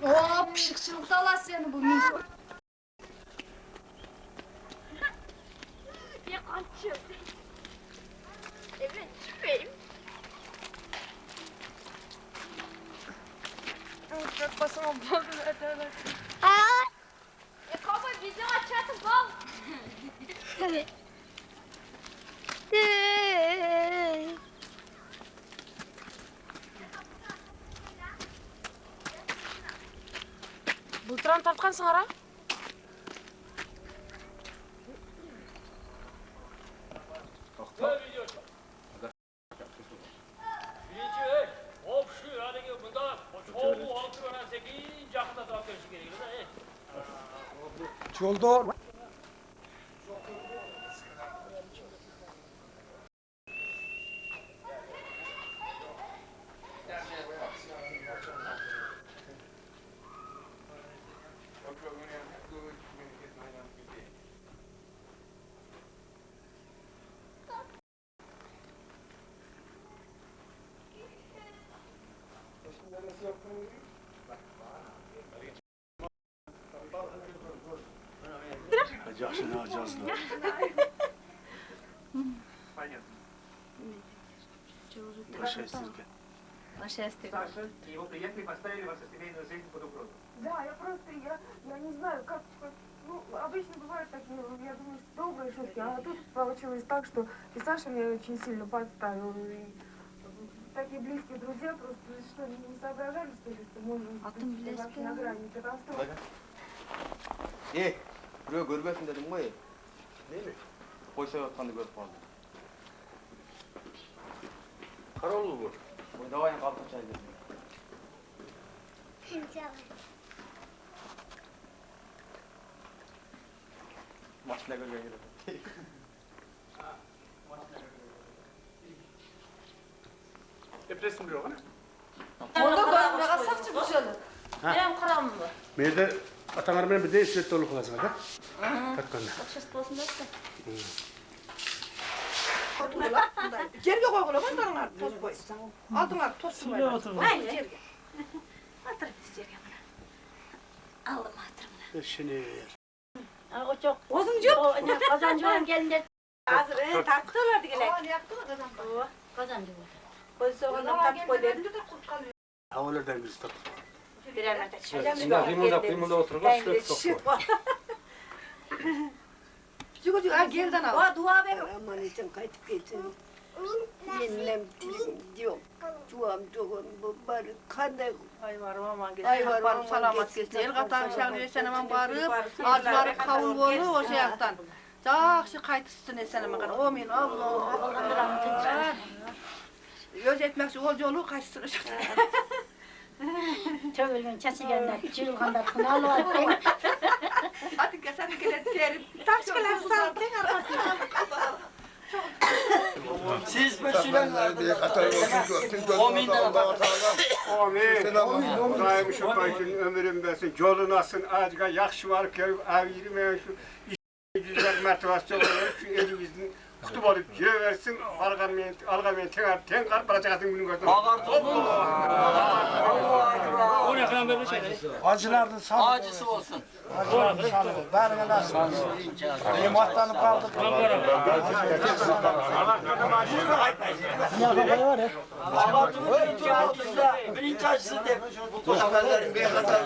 Oo, pişikçilikte Allah seni bu mis. Bir kaçım. Evet, şüpheyim. Çok basım oldu. Kaba bizi açatın bal. Bulturan tartkansın ara. Birinci opşu yani bunda çoğu altı öğren 8 yakında taraf görüşü gerekiyor da. Çoldu. Acıksın alacağız da. Başa estirge. Başa estirge. Его приятные поставили вашу семейную жизнь под угрозу. Да, я не знаю, как, ну, обычно бывает так, я думаю, что добрые шутки, а тут получилось так, что и Саша меня очень сильно подставил, и такие близкие друзья просто что, не соображали, что можно быть вообще на грани катастрофы. Buraya görmesin dedim mi? Değil mi? Koysa yatkanı görüp kaldı. Karolu bu. Bu davayın kalkın çay dedim. Maçla görmeye gidelim. Depresin bir o ne? Orada görmeye kalsakçı bu şöyle. Benim kuram mı? Meyde atanlar benim bir de sürekli olup lazım hadi. Tatkanla. Şest olsun da işte. Yerge koygular, onlarlar toz koy. Altına toz koy. Hayır. Otur biz yerine bana. Aldım hatırımla. Şimdi. O çok. Ozumcu. Kazancı olan gelin Hazır, tarttılardı gele. kazancı var. Pozisyonundan tartıp koy dedim de kalıyor. Havalardan birisi tak. Birer metre Kıymılda kıymılda otururlar sürekli topluyor. Küçük geriden al. O dua ver. Aman için kayıtıp geçsin. Yenilem diyorum. Çuvam çoğum bu bari kande. Ay varım aman geçsin. Ay varım, Barım aman salamat geçsin. geçsin. El katan şalıyor sen aman barıp. Barıp, Acıları kavun bolu o şeyaktan. Жақсы қайтыстын esen aman. O men Allah. Öz etmekçi ol yolu kaçsın. Tövbelgen çasigenler, çılgınlar, kınalı var. Hadi gel sen gel derim. Taşkalar sağ tek arkasına. Siz meşhulenler diye Amin. Daim şu başın ömrüm versin. Yolun asın ağaçka yakşı var ki ev yürümeye şu güzel mertebası olur. Şu elimizin kutup alıp versin. Algamen tenkar bıracaksın günün gözüne. O ne kadar böyle şeyler? Acılardı sağlık. Acısı olsun. Acılardı sağlık. Verme nasıl? Yematlanıp kaldık. Birinci acısı de. Bu haberlerin bir kadar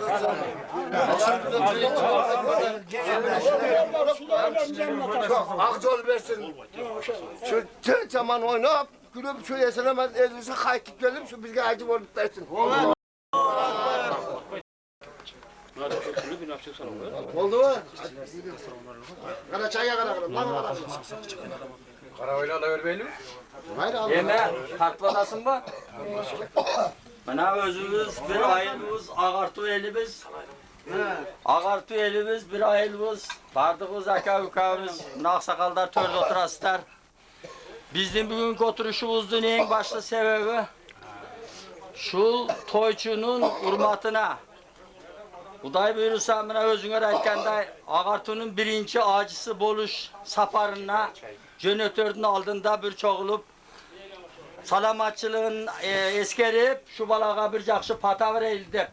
Akçol versin. Şu zaman oynayıp gülüp şu yeselemez elinizi kayıtıp gelip şu bizge acı olup versin. Oldu mu? Kara çaya kara. Kara oylarla vermeyelim mi? Hayır abi. Yeme tartladasın mı? Bana özümüz bir ayılımız, ağartı elimiz. Ağartı elimiz, bir ayılımız. Bardığımız, aka-ukağımız, naksakallar törde oturasılar. Bizim bugünkü oturuşumuzun en başlı sebebi şu toyçunun hurmatına. Uday buyurursan bana özüne aytkanda ağartının birinci acısı boluş saparına jönötörün aldığında bir çoğulup salamatçılığın eskerip şu balağa bir jakşı patavır eyldi.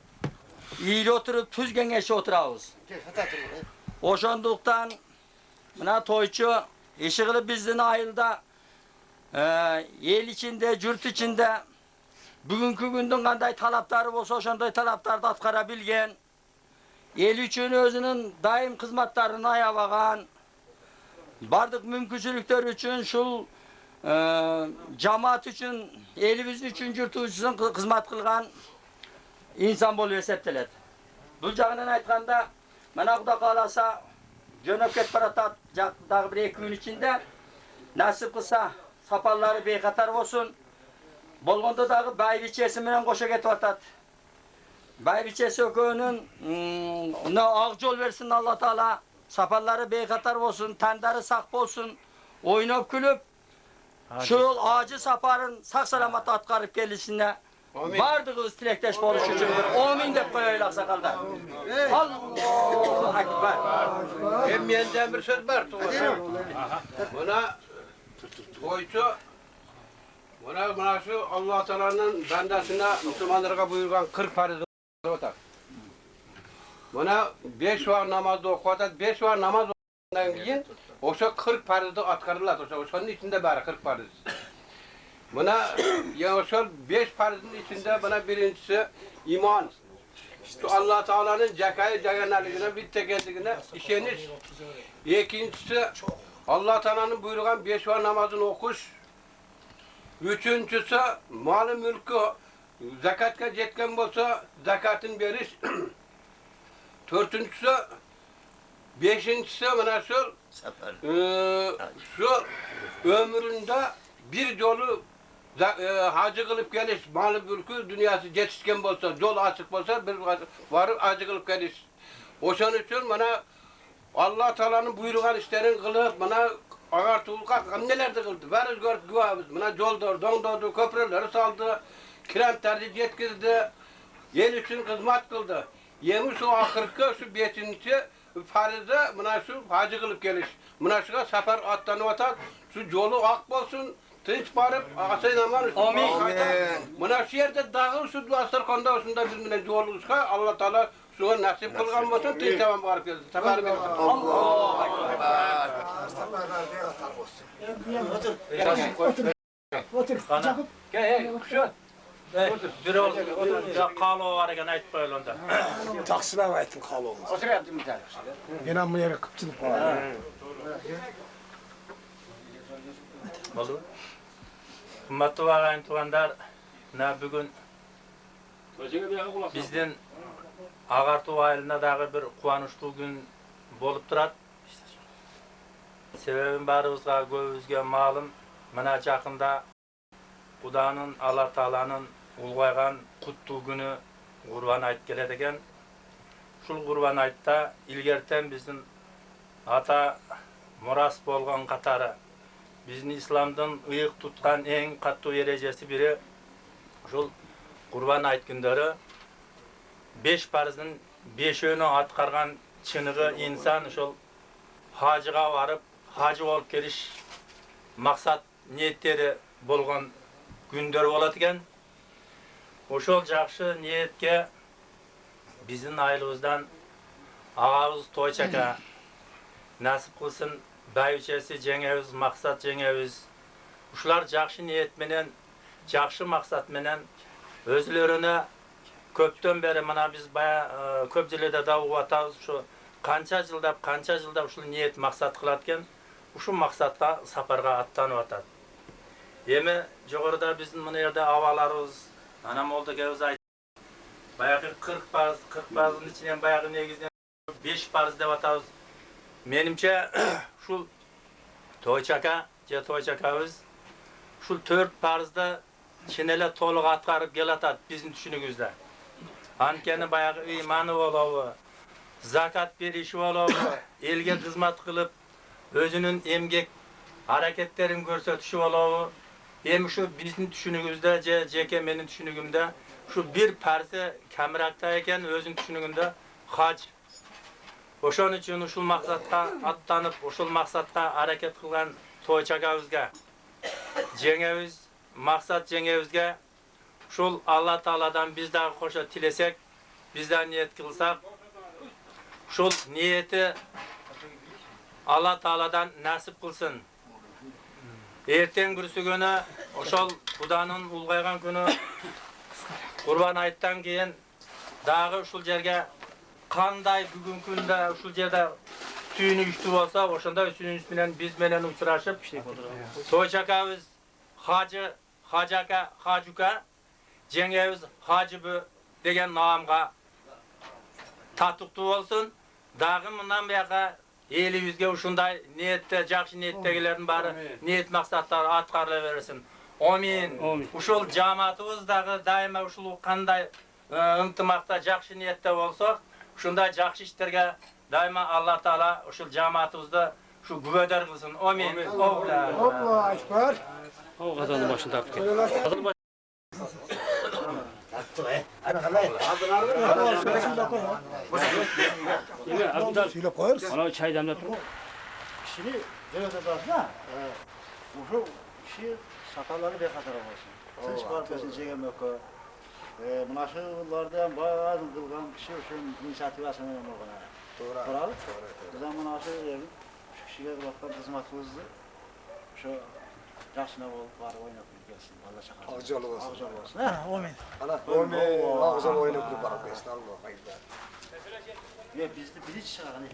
iyili oturup tuz kengeşi oturabız. Oşonduktan buna toyçu işi kılıp bizden ayılda el içinde, cürt içinde bugünkü gündün kanday talapları olsa oşonday talapları da atkarabilgen, el üçün özünün daim hizmetlerini ayavagan, bardık mümkünçülükler üçün şul cemaat üçün, elimiz üçün, cürtü üçün hizmet kılgan insan bolup esepteler. Bu jagынан aytkanda, mana Kuda kalasa jönöp ketip baratat dagı bir 2 gün içinde nasip kılsa sapalları beykatar bolsun. Bolgonda dagı baybiçesi menen koşa ketip atat. Baybiçesi ökönün ak jol versin Allah Taala. Sapalları beykatar bolsun, tandarı sak bolsun. Oynop külüp şu acı saparın sak salamat atkarıp gelişine bardığınız tilekteş boluş üçün amin dep koyaylı aksakallar. Allahu Ekber. Hem menden bir söz var. Buna koycu, buna şu Allah Teala'nın bendesine Müslümanlara buyurgan 40 farzı otar. Buna 5 var namazda okuyatat, 5 var namaz okuyandan keyin oşa 40 farzı atkarılar. Oşanın içinde bari 40 farz. Buna ya 5 farzın içinde buna birincisi iman. Şu Allah Teala'nın zekayı cegenlerliğine bir tekelliğine işeniş. İkincisi Allah Teala'nın buyurgan 5 var namazını okuş. Üçüncüsü malı mülkü zakatka jetken bolsa zakatın veriş. Dördüncüsü, beşincisi bana şu ömründe bir yolu hacı kılıp geliş, malı mülkü dünyası yetişken bolsa, yol açık bolsa bir varıp hacı kılıp geliş. Oşan için bana Allah Teala'nın buyurgan işlerin kılıp bana ağar tuğulka neler de kıldı. Varız gördük güvabız. Bana yoldur, dondurdu, köprüleri saldı, kiremterli yetkizdi, yer için hizmet kıldı. Yemiş şu ahırkı şu beşinci farizde buna şu hacı kılıp geliş. Buna şu sefer atlanıp atar, şu yolu ak bolsun, tınç barıp ağasayın aman üstüne. Buna şu yerde dağıl şu duasır konda olsunda biz bile yolu uçka Allah Teala şu nasip kılgan bolsun, tınç tamam barıp gelsin. Sefer verir. Allahu Ekber. Otur. Gel, kuşun. Bir ol, kalı var eken aytip koyal onda. Taksına aytın kalı olmaz. Otur yaptım bir tane. Ben amma yere kıpçılık var. Oldu. Kımmatlı ağayın tuğandar, bugün bizden Ağartu ayılına dağı bir kuvanışlı gün bolup durat. Sebebin barımızga göğüzge malım, mana jakında Kudanın, Allah Taala'nın ulgaygan kutlu günü Kurban ayt keledigen. Şul Kurban aytta ilgerten bizim ata muras bolgan katары. Bizim İslam'dan ıyık tutkan en katlı erecesi biri şul Kurban ayt günleri. 5 farzın 5'ünü atkargan çınığı insan şul hacıga varıp hacı olup geliş maksat niyetleri bolgan gündör boladigan. Oşol jakşı niyetke bizim aylımızdan ağabız toyçaka nasip kılsın bayıçesi jеңебиz, maksat jеңебiz. Uşular jakşı niyet menen, jakşı maksat menen özlerine köpten beri mana biz baya köp jilede da ugatabız şu kança жылдап uşul niyet maksat kılatken uşu maksatla saparga attanıp atat. Emi jogorda bizim mına yerde avalarыбыз anam oldu kebіз ayt. Bayagı 40 farzın içinden bayagı negizden 5 farz dep atabız. Menimçe şul toyçaka je toyçakabız şul 4 farzda çinele toluk atkarıp gelatat bizim düşünügüzde. Ankeni bayagı imanı bolağı, zakat berişi bolağı, elge hizmet kılıp özünün emgek hareketlerin görsetişi bolağı. Hem şu bizim düşünügümüzde, jeke menin düşünügümde şu bir parça kamrakta eken özün düşünügümde hac. Oşon üçün uşul maksatka attanıp, uşul maksatka hareket kılgan toyçakabızga, jеңебиz, maksat jеңebizge, şul Allah Taala'dan biz daha koşa tilesek, bizden niyet kılsak, şul niyeti Allah Taala'dan nasip kılsın. Erten gürsü günü, oşol Kudanın ulgaygan günü, Kurban ayttan keyin dağı uşul jerge kanday bugün günde uşul jerde tüyünü üçtü bolsa, oşonda üstünün bilen biz menen uçuraşıp Toyçakabız Hacaka, Hacuka, Jengemiz Hacıbı degen namga tatıktı olsun. Dağı bundan beyaka elibizge uşunday niyette, jakşı niyettegilerin bari niyet maksatları atkarlı verirsin. Amin. Uşul cemaatımızdağı daima uşul kanday ıntımakta jakşı niyette bolsak, uşunday jakşı işlerge daima Allah Taala uşul cemaatımızda şu güveder kılsın. Amin. Hopla Akbar. O kazanın başını tartıp gel. Söyle koyarız. Ona çay demle dur. Şimdi evet adamda bu şey sakalları bekatara olsun. Sen çıkartıyorsun çekem yok. Buna şu yıllardan bazı kılgan kişi üçün inisiyatifasını olmalı. Doğru. Doğru. O zaman şu şu kişiye bakıp hizmetimizi şu yaşına var oynayıp gelsin. Vallahi şaka. Ağcalı olsun. Ağcalı olsun. Ha, amin. Ana, amin. Ağcalı oynayıp var besin Allah hayırlı. Ya bizde biri çıkar hani.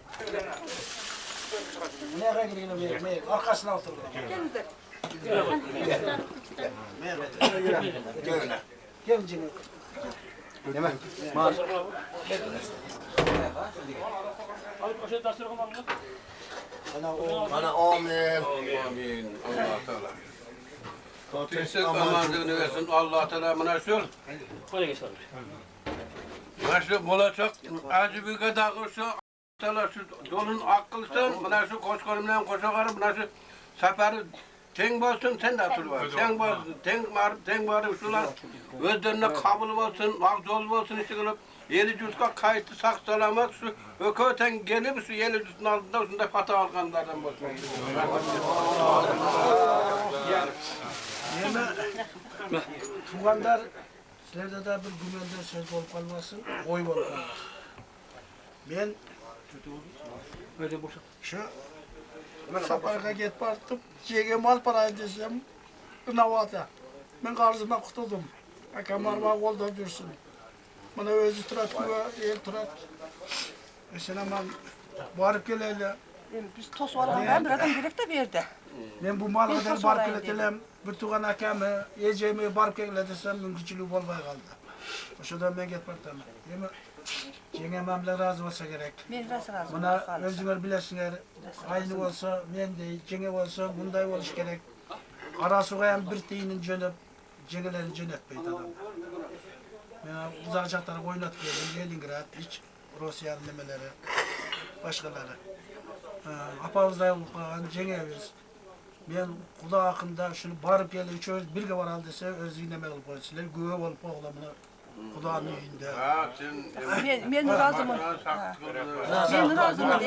Nereye gidelim? Arkasına oturalım. Gel canım. Hemen. Ana amin. Amin. Allah Teala. Teşekkür amanlığını versin Allah Teala bana şöyle. Hadi geç abi. Başlı olacak. Acı bir kadar şu Teala şu dolun akılsın. Bana şu koşkarımdan koşakarım. Bana şu seferi ten bolsun sen de atıl var. Sen bolsun, ten var şular özlerine kabul olsun, akzol olsun işte kılıp yeli cüzga kayıtlı sak salamak şu ököten gelip şu yeli cüzün altında şunda fata alganlardan bolsun. Tuğanlar sizlerde de bir gümelde söz olup kalmasın, oy olup kalmasın. Ben Öyle boşa. şu Saparga git bartıp, jege mal parayı desem, ınavata. Ben karzıma kutuldum. Akamarma kolda dursun. Bana özü turat, el turat. Mesela ben varıp geleyle. Biz tos olan ben bir adam gelip de verdi. Ben bu mal kadar barıp geletelem, bir tuğan akamı, yiyeceğimi barıp gele desem mümkünçülüğü olmaya kaldı. O şuradan ben git barıp Cengememle razı olsa gerek. Ben razı Buna özünler bilesinler. Aynı olsa, men de, cenge olsa bunday oluş gerek. Arası koyan bir teyinin cönüp, cengelerini cönetmeydi adam. Ben uzakçakları oynatıp geldim, Leningrad, hiç Rusya'nın nemeleri, başkaları. Apavuzday olup kalan cengeviz. Ben Kuda hakkında şunu barıp geldi, üçüyoruz, birge var al dese özü neme olup koysunlar, güve olup oğlamını. Kudağın yüzünde. Ben razımım. Ben razımım.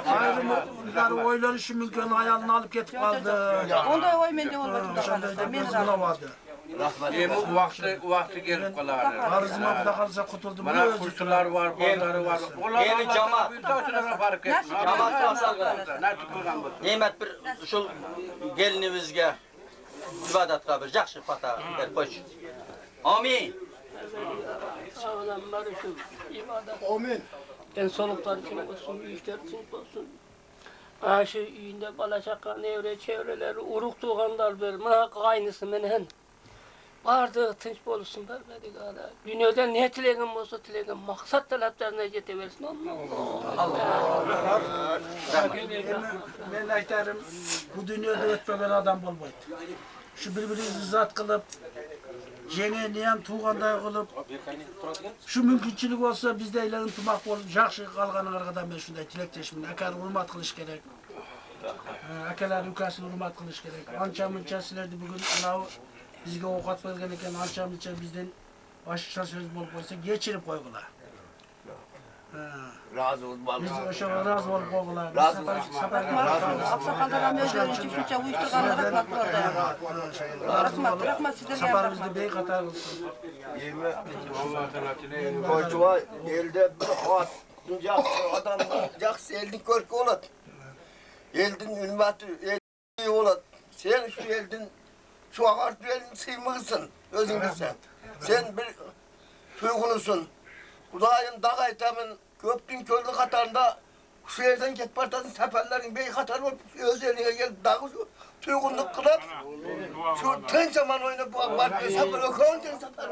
Ayrımlar oyları şu mümkün hayalini alıp getip kaldı. Onda oy men de olmadı. Ben razımım. Yemu vakti gelip kalar. Arzıma bu da kalırsa kurtuldum. Bana kursular var, bolları var. Yeni cemaat. Fark etmez. Cemaat masalları. Nimet bir şu gelinimizge ibadet kabir, jakşı fata ver koş. Amin. Sağlamlar şu ibadet. Amin. En soluklar için olsun, işler için olsun. Şu üyünde balacaka, nevre, çevreler, uruk tuğanlar ver. Bana kaynısı menen. Vardı, tınç bolsun vermedik hala. Dünyada ne tilegim olsa tilegim, maksat taleplerine yeteversin. Allah. Ben aytarım, bu dünyada ötmegen adam bolmaydı. Şu birbirinizi zat kılıp, jenge niyem tuğanday kılıp, şu mümkünçülük olsa bizde ile ıntımak bolup, jakşı kalganın arkadan ben şunday tilekteşimin, akar hurmat kılış gerek. Akalar ülkesini hurmat kılış gerek. Ança mınça silerdi bugün anav bizge okat vergen eken ança mınça bizden başka söz bolup olsa geçirip koygular. Razı ol vallahi. Biz oşa razı olup oğular. Razı Aksakallarım özlerini çiftçe uyuşturganlar rahmat orada. Rahmat sizlere Saparımızda bey katar olsun. Koytuva elde bir atınca adam yaxşı eldin körkü olat. Eldin ülmatı, eldin olat. Sen şu eldin, şu ağart eldin sıymığısın, özün bilsen. Sen bir tuygunusun. Kudayın dağ aytamın köptün köylü katarında şu yerden get partasın seferlerin bey katar olup öz eline gel dağı şu tuygunluk kılıp şu tın zaman oynayıp barkı sefer ökönten sefer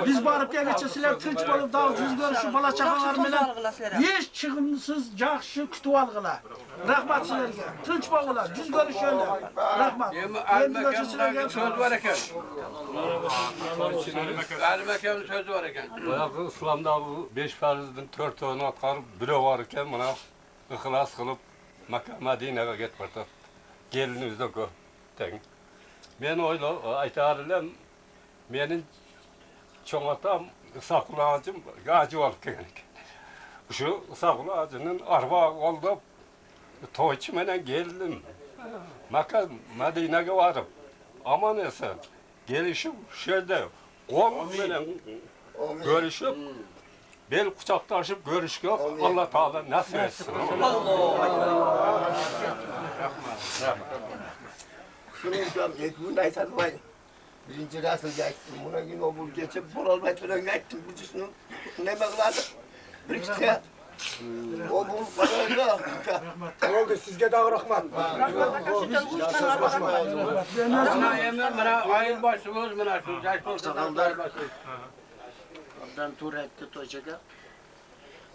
Biz barıp gelişçe sizler tınç bolup dağ yüz görüşü bala çakalar bilen hiç çıkımsız jakşı kütüp algılar. Rahmat sizlerge. Tınç boğular, yüz görüşüyle. Rahmat. Söz var eken. Ermeke'nin sözü var eken. Bayağı İslam'da bu 5 farizden 4 onu atkarıp biri var iken buna ıhlas kılıp Mekke Medine'ye git bartar. Gelinimizde gö. Ten. Men oyla aytarılem menin çoğ atam saklı ağacım ağacı var kenik. Şu saklı ağacının arba oldu. Toyçu menen geldim. Mekke Medine'ye varıp aman esen gelişim şöyle kol menen görüşüp bel kucaklaşıp görüşüp Allah Teala nasip etsin. Şunu şu bundan aytarmayın. Birinci rasıl geçtim. Buna gün o bul geçip boralmay tören geçtim. Bu şunu ne mekladı? Bir şey. O bul parayla. Oldu sizge daha rahmat. Bana emir, bana ayın başımız, bana şu Aksakallar ondan tur etti toçaka.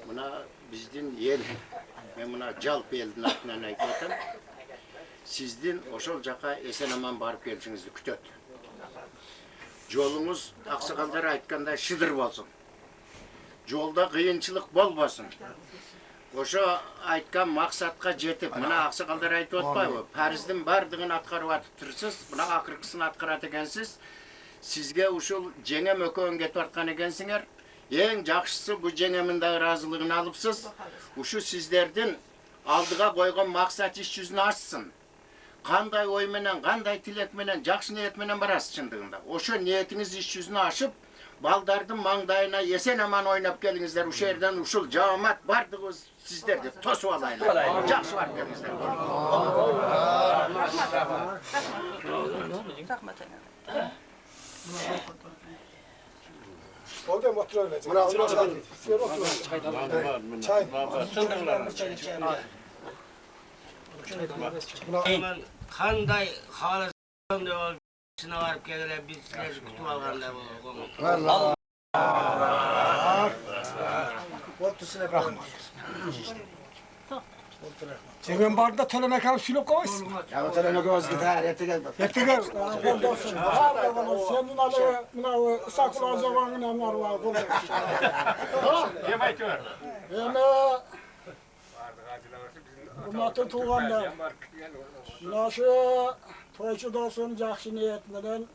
Buna bizden yer, ben buna Calp elinin altından aytmadım. Sizden oşol jaka esen aman barıp gelişinizi kütöt. Jolumuz aksakallar aytkanda şıdır bolsun. Jolda kıyınçılık bolmasın. Oşo aytkan maksatqa jetip, mına aksakallar aytıp atpayбы. Parizdin bardığın atkarıp atıptırsiz, mına akırkısını atkarat ekensiz. Sizge uşul jеңе mökön ketip atkan ekensiңер. Eң жакшысы bu jеңемин razılığını alıpsız. Uşu sizlerden aldığa koygan maksat iş yüzünü açsın. Kanday oy menen, kanday tilek menen, jakşı niyet menen barasız çındığında. Oşo niyetiniz iş yüzünü açıp, baldardın mangdayına esen aman oynap gelingizler. Uşu yerden uşul jamat bardığız sizlerde tosup alaylar. Jakşı var gelingizler. Rahmat Oldu mu otur öyle? Çay. Kanday halı s***sına varıp gelirler, biz sizleri kutup alganlar olur. Ottusuna rahmat. Cengem barda tölene kalıp sülüp kovaysın. Ya tölene kovaysın gitar, yetti gel. Senin alı, mına ısaklar zamanına anlar var. Yemay kör. Yeme. Hürmetli tuğanlar. Mına şu toyçu dostum jakşı niyetmeden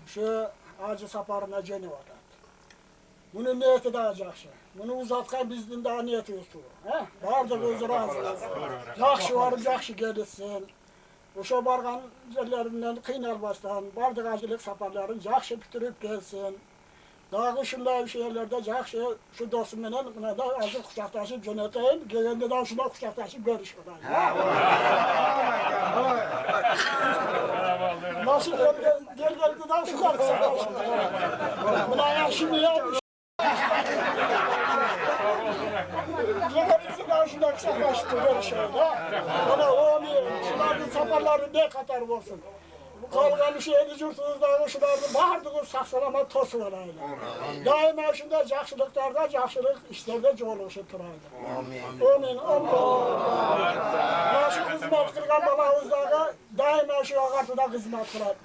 şu acı saparına jeni var. Bunun niyeti daha jakşı. Bunu uzatkan bizden daha niyeti yoxdur. Bardık özü razı. Jakşı varıp jakşı gelişsin. Uşa bargan yerlerinden kıynalmasdan, bardık acılık saparların jakşı bitirip gelsin. Dağı şunday şeylerde jakşı şu dostum menen buna da azı kucaktaşıp jöneteyim. Gelende de şuna kucaktaşıp görüşür. Nasıl geldi de şuna kucaktaşıp. Buna ya şimdi yapmış. Yerimizin ağzından saklaştı böyle şeyde. Bana o şunların saparları ne kadar olsun. Bu kalganı şeyini cürtünüzden şunların bağırdığınız saksalama tosu var öyle. Daima şunda jakşılıklarda, jakşılık işlerde çoğuluşu turaydı. Amin. Allah. Şu hizmet kılgan balağızdağı daima şu ağartıda hizmet kılar.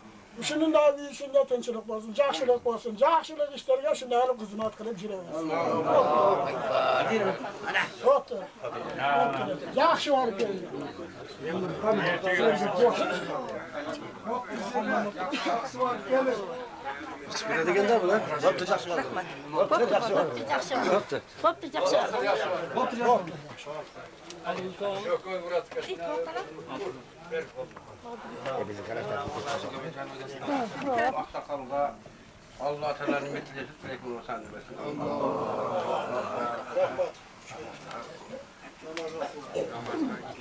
Şunun da içinde tinçlik olsun, yaxşılık olsun, yaxşılık işlerge şunday hizmet kılıp jireversin. Otur. Yaxşı var köyde. Hiçbir degende bu lan. Hoptu yaxşı var. Hoptu yaxşı var. Hoptu. Hoptu yaxşı var. Hoptu yaxşı var. Aksakalda Allah Teala'nın metlesi sürekli olsan versin.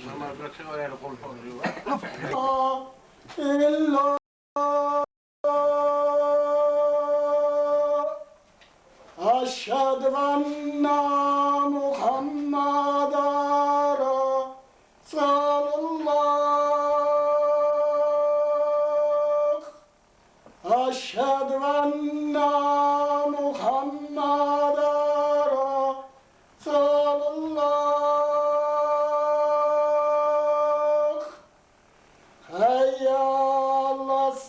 Namaz bıraksın oraya konuşuyorlar. İlla Aşhedü enne Muhammeden Resulullah. Aşhedü enne Muhammeden Resulullah. Hayya alas-salah.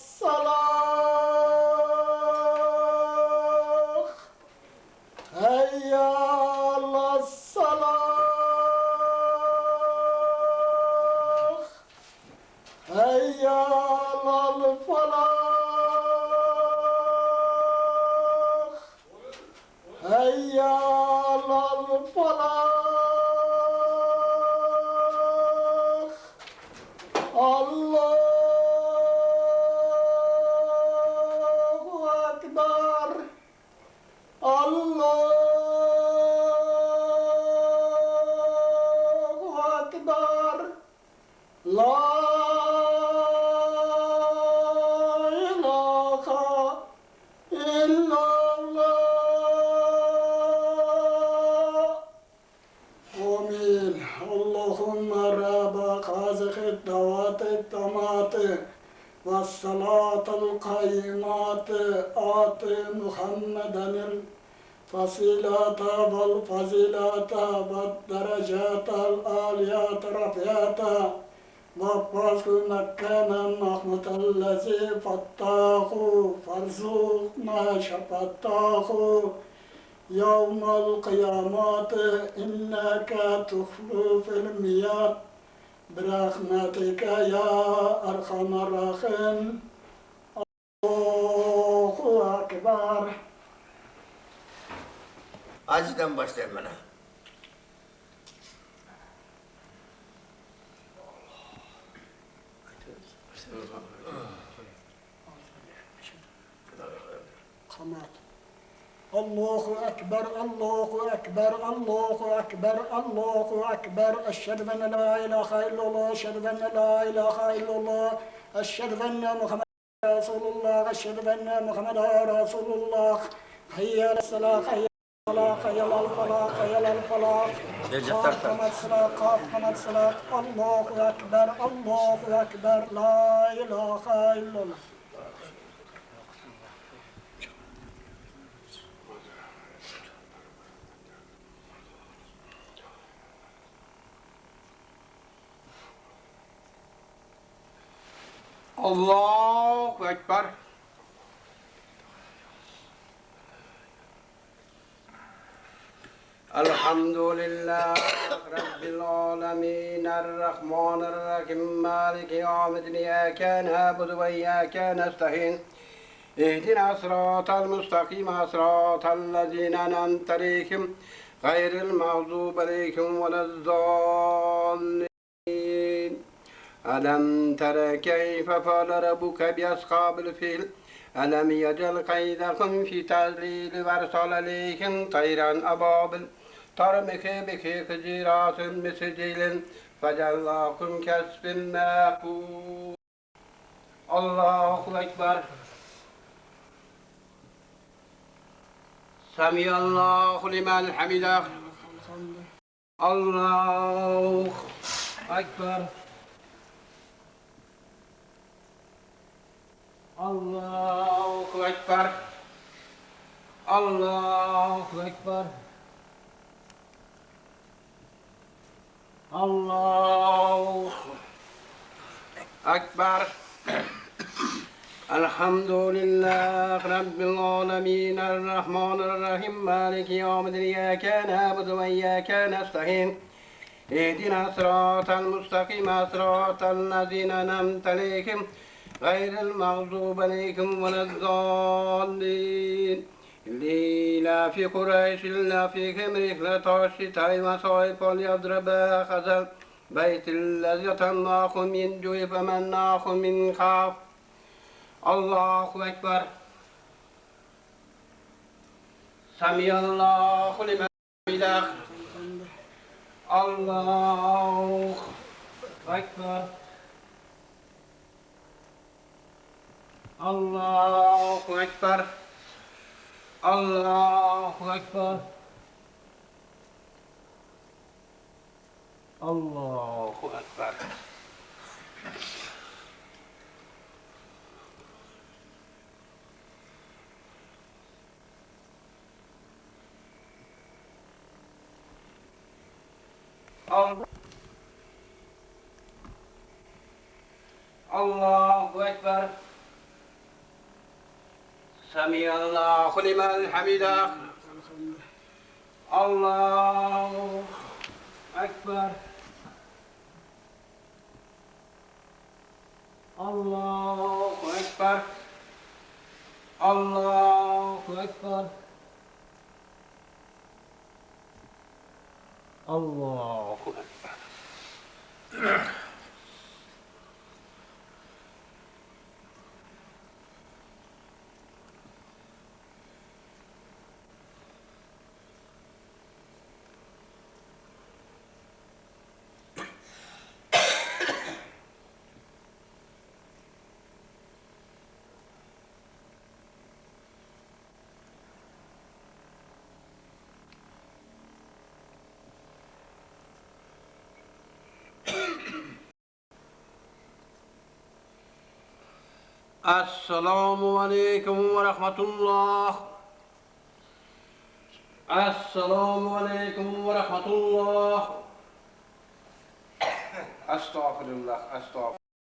Hayya alas-salah. Hayya alal-falah. Hayya alal-falah. Allahu Ekber. Allahu Ekber. La ilahe illallah. Amin. Allahümme Rabbe kazıkı davatı tamatı ve salatul kayyimatı atı Muhammedenil fasilata vel fazilata ve derecatal aliyat rafiyata ve fasku mekkenen mahmutellezi fattahu farzukna şafattahu yevmel kıyamatı inneke tuhlu fil miyat birahmetike ya erhamer rahim. Allahu Ekber. Acıdan başlayayım bana. Kamat. Allahu Ekber, Allahu Ekber, Allahu Ekber, Allahu Ekber. Eşhedü en la ilahe illallah, eşhedü en la ilahe illallah, eşhedü enne Muhammed Resulullah, eşhedü enne Muhammed Resulullah. Hayya alel-salah, hayya alel-falah, hayya alel-falah, hayya alel-falah. Kaf kamat salah, kaf kamat salah. Allahu Ekber, Allahu Ekber, la ilahe illallah. Allahu Ekber. Elhamdülillah Rabbil alemin Errahmanirrahim Maliki yevmiddin İyyâke na'budu ve İyyâke nestaîn İhdina sıratal mustakim sıratal lezîne en'amte aleyhim gayril mağdûbi aleyhim velezzâllîn. Alam tara keyfe fa'ale rabbuke bi ashabil fil Alam yec'al kaydahum fi tadlil ve ersala aleyhim tayran ababil tarmike bike kıciratin mescidilin fecallahum kesbin mâkûl. Allahu Ekber. Semiyallahu limen hamidah. Allahu Ekber. Allahu Ekber. Allahu Ekber. Allahu Ekber. الحمد لله رب العالمين الرحمن الرحيم مالك يوم الدين إياك نعبد وإياك نستعين اهدنا الصراط المستقيم صراط الذين أنعمت عليهم غير المغضوب عليهم ولا الضالين ليلا في قريش لا فيهم رحلة الشتاء والصيف وليضرب خزل بيت الذي يتناخ من جوع فمن ناخ من خاف الله أكبر سمع الله لمن حمده الله أكبر الله أكبر الله أكبر الله أكبر الله أكبر سمع الله لمن حمده الله أكبر الله أكبر الله أكبر الله أكبر السلام عليكم ورحمة الله السلام عليكم ورحمة الله أستغفر الله أستغفر